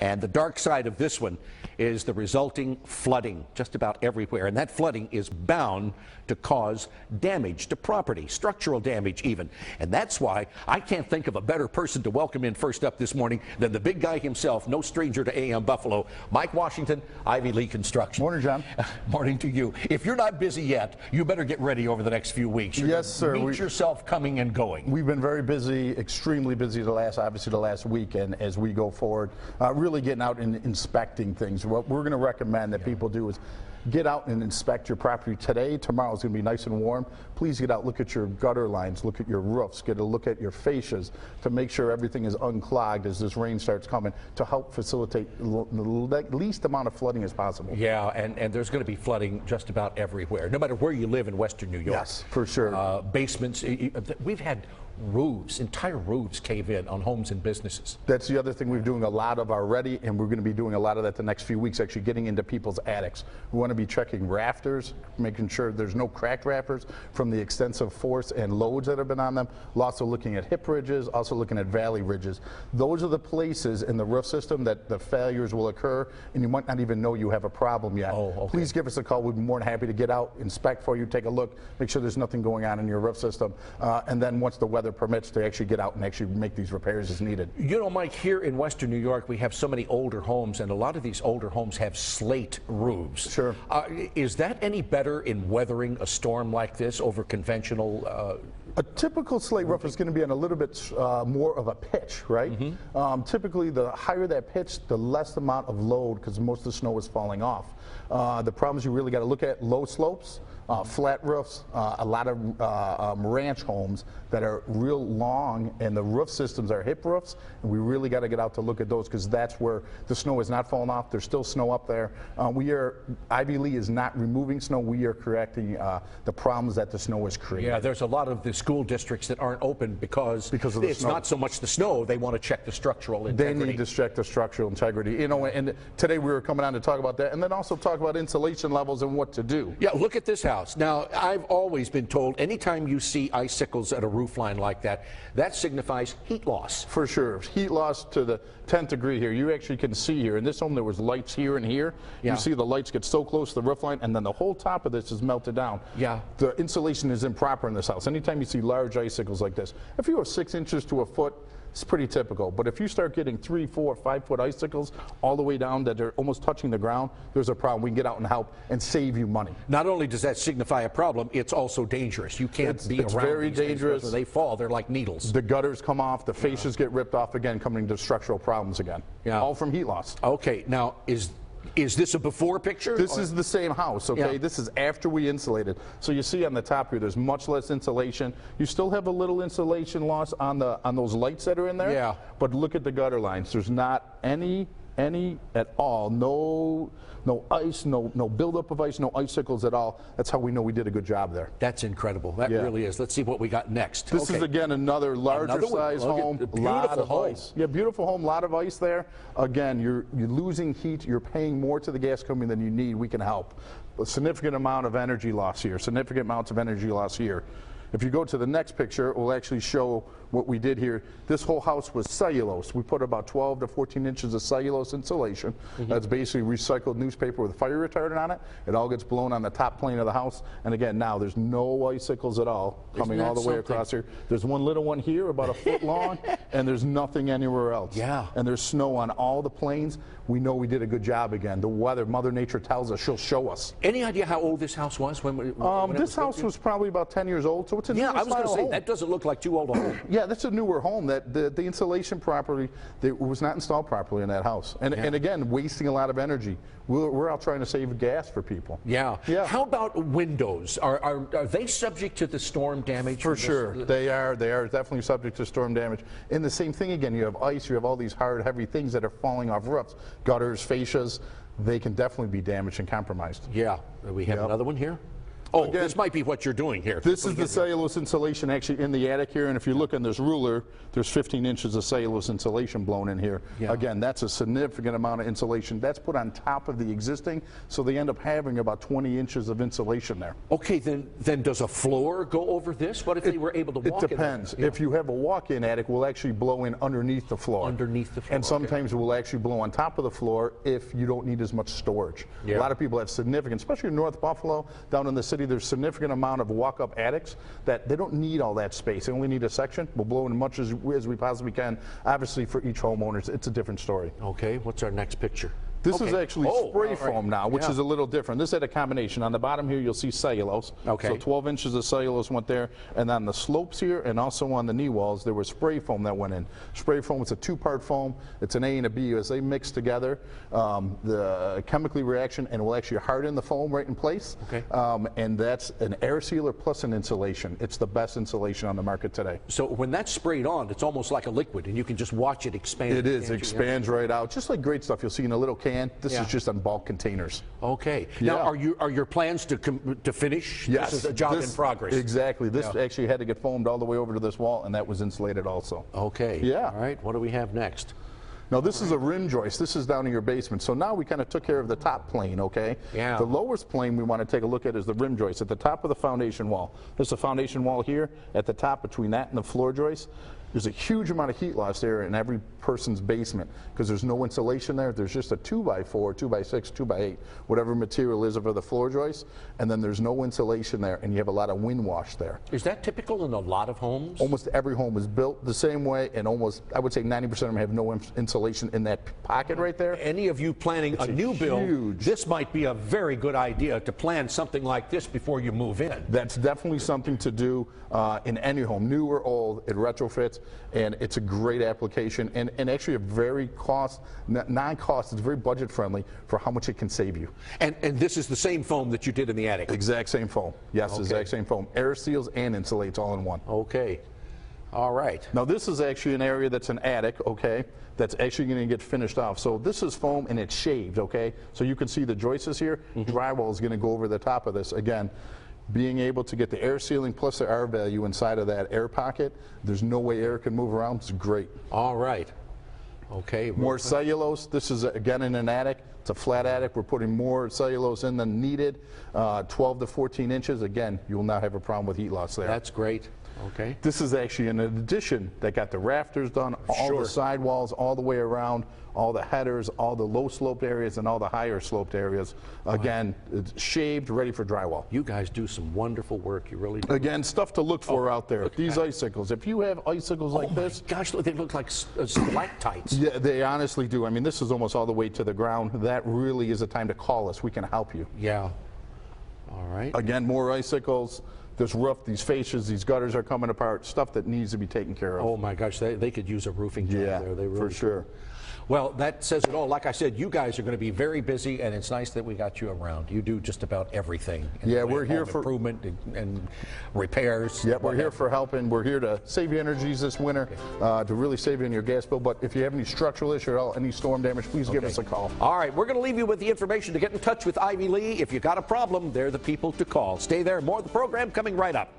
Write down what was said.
And the dark side of this one is the resulting flooding just about everywhere. And that flooding is bound to cause damage to property, structural damage even. And that's why I can't think of a better person to welcome in first up this morning than the big guy himself, no stranger to AM Buffalo, Mike Washington, Ivy Lea Construction. Morning, John. Morning to you. If you're not busy yet, you better get ready over the next few weeks. Yes, sir. Meet yourself coming and going. We've been very busy, extremely busy obviously the last week, and as we go forward, really getting out and inspecting things. What we're going to recommend that people do is get out and inspect your property today. Tomorrow is going to be nice and warm. Please get out, look at your gutter lines, look at your roofs, get a look at your fascias to make sure everything is unclogged as this rain starts coming to help facilitate the least amount of flooding as possible. Yeah, and there's going to be flooding just about everywhere, no matter where you live in Western New York. Yes, for sure. Basements, we've had roofs, entire roofs cave in on homes and businesses. That's the other thing we're doing a lot of already, and we're going to be doing a lot of that the next few weeks, actually getting into people's attics. We want to be checking rafters, making sure there's no cracked rafters from the extensive force and loads that have been on them. Also looking at hip ridges, also looking at valley ridges. Those are the places in the roof system that the failures will occur, and you might not even know you have a problem yet. Oh, okay. Please give us a call. We'd be more than happy to get out, inspect for you, take a look, make sure there's nothing going on in your roof system, and then once the weather permits, to actually get out and actually make these repairs as needed. You know, Mike, here in Western New York, we have so many older homes, and a lot of these older homes have slate roofs. Sure. Is that any better in weathering a storm like this over conventional? A typical slate roof is going to be on a little bit more of a pitch, right? Mm-hmm. Typically, the higher that pitch, the less amount of load, because most of the snow is falling off. The problems you really got to look at: low slopes, flat roofs, a lot of ranch homes that are real long, and the roof systems are hip roofs, and we really got to get out to look at those, because that's where the snow is not falling off. There's still snow up there. Ivy Lea is not removing snow. We are correcting the problems that the snow is creating. Yeah, there's a lot of the school districts that aren't open because of the it's snow. Not so much the snow. They want to check the structural integrity. They need to check the structural integrity. You know, and today we were coming on to talk about that, and then also talk about insulation levels and what to do. Yeah, look at this house. Now, I've always been told anytime you see icicles at a roof line like that, that signifies heat loss. For sure. Heat loss to the 10th degree here. You actually can see here. In this home, there was lights here and here. Yeah. You see the lights get so close to the roof line, and then the whole top of this is melted down. Yeah. The insulation is improper in this house. Anytime you see large icicles like this, if you have 6 inches to a foot, it's pretty typical. But if you start getting 3, 4, 5 foot icicles all the way down that are almost touching the ground, there's a problem. We can get out and help and save you money. Not only does that signify a problem, it's also dangerous. You can't be around. It's very dangerous. When they fall, they're like needles. The gutters come off, the fascias get ripped off again, coming to structural problems again. Yeah. All from heat loss. Okay, now is this a before picture? This is the same house, okay? Yeah. This is after we insulated. So you see on the top here, there's much less insulation. You still have a little insulation loss on those lights that are in there. Yeah. But look at the gutter lines. There's not any at all. No ice, no buildup of ice, no icicles at all. That's how we know we did a good job there. That's incredible. That really is. Let's see what we got next. This is again another larger size home. Beautiful home. Ice. Yeah, beautiful home. A lot of ice there. Again, you're losing heat. You're paying more to the gas company than you need. We can help. A significant amount of energy loss here. Significant amounts of energy loss here. If you go to the next picture, it will actually show what we did here. This whole house was cellulose. We put about 12 to 14 inches of cellulose insulation. Mm-hmm. That's basically recycled newspaper with fire retardant on it. It all gets blown on the top plane of the house. And again, now there's no icicles at all coming all the way across here. There's one little one here, about a foot long, and there's nothing anywhere else. Yeah. And there's snow on all the planes. We know we did a good job again. The weather, Mother Nature tells us, she'll show us. Any idea how old this house was when this house was probably about 10 years old, so it's a I was going to say, that doesn't look like too old a home. Yeah, that's a newer home. That the insulation properly was not installed properly in that house, and again, wasting a lot of energy. We're out trying to save gas for people. Yeah. Yeah. How about windows? Are they subject to the storm damage? For sure, they are. They are definitely subject to storm damage. And the same thing again. You have ice. You have all these hard, heavy things that are falling off roofs, gutters, fascias. They can definitely be damaged and compromised. Yeah. We have another one here. Oh, again, this might be what you're doing here. this is the cellulose insulation actually in the attic here, and if you look on this ruler, there's 15 inches of cellulose insulation blown in here. Yeah. Again, that's a significant amount of insulation. That's put on top of the existing, so they end up having about 20 inches of insulation there. Okay, then does a floor go over this? What if they were able to walk in? It depends. Yeah. If you have a walk-in attic, we'll actually blow in underneath the floor. Underneath the floor. And sometimes we'll actually blow on top of the floor if you don't need as much storage. Yeah. A lot of people have significant, especially in North Buffalo, down in the city, there's significant amount of walk-up attics that they don't need all that space. They only need a section. We'll blow in as much as we possibly can. Obviously, for each homeowner, it's a different story. Okay, what's our next picture? This is actually spray foam now, which Yeah. is a little different. This had a combination. On the bottom here, you'll see cellulose. Okay. So 12 inches of cellulose went there. And on the slopes here and also on the knee walls, there was spray foam that went in. Spray foam, it's a two-part foam. It's an A and a B. As they mix together, the chemically reaction, and will actually harden the foam right in place. Okay. And that's an air sealer plus an insulation. It's the best insulation on the market today. So when that's sprayed on, it's almost like a liquid, and you can just watch it expand. It is. can't It you? expands right out. Just like great stuff you'll see in a little can. This Yeah. is just on bulk containers. Okay. Now, Yeah. are your plans to finish? Yes. This is a job in progress. Exactly. This actually had to get foamed all the way over to this wall, and that was insulated also. Okay. Yeah. All right. What do we have next? Now, this is a rim joist. This is down in your basement. So now we kind of took care of the top plane, okay? Yeah. The lowest plane we want to take a look at is the rim joist at the top of the foundation wall. There's a foundation wall here. At the top, between that and the floor joist, there's a huge amount of heat loss there in every person's basement because there's no insulation there. There's just a 2x4, 2x6, 2x8, whatever material is over the floor joist, and then there's no insulation there, and you have a lot of wind wash there. Is that typical in a lot of homes? Almost every home is built the same way, and almost, I would say 90% of them have no insulation in that pocket right there. Any of you planning a new build, huge- this might be a very good idea to plan something like this before you move in. That's definitely something to do in any home, new or old. It retrofits, and it's a great application, and actually a very non-cost, it's very budget friendly for how much it can save you. And this is the same foam that you did in the attic? Exact same foam. Yes, Okay. exact same foam. Air seals and insulates all in one. Okay. All right. Now this is actually an area that's an attic, okay, that's actually going to get finished off. So this is foam and it's shaved, okay? So you can see the joists here. Drywall is going to go over the top of this. Again, being able to get the air sealing plus the R value inside of that air pocket, there's no way air can move around. It's great. All right. Okay. More cellulose. This is, again, in an attic. It's a flat attic. We're putting more cellulose in than needed. 12 to 14 inches. Again, you will not have a problem with heat loss there. That's great. Okay. This is actually an addition that got the rafters done, all Sure. the sidewalls, all the way around, all the headers, all the low sloped areas, and all the higher sloped areas. Again, it's shaved, ready for drywall. You guys do some wonderful work. You really do. Again, stuff to look for out there. These icicles. If you have icicles like this, Gosh, they look like stalactites. yeah, they honestly do. I mean, this is almost all the way to the ground. That really is a time to call us. We can help you. Yeah. All right. Again, more icicles. This roof, these fascias, these gutters are coming apart. Stuff that needs to be taken care of. Oh my gosh, they could use a roofing job yeah, there. They really for could. sure. Well, that says it all. Like I said, you guys are going to be very busy, and it's nice that we got you around. You do just about everything. in Yeah, the way we're of here home for- improvement and repairs. Yep, we're here for helping. We're here to save you energies this winter, to really save you on your gas bill. But if you have any structural issue at all, any storm damage, please give us a call. All right, we're going to leave you with the information to get in touch with Ivy Lea. If you got a problem, they're the people to call. Stay there. More of the program coming right up.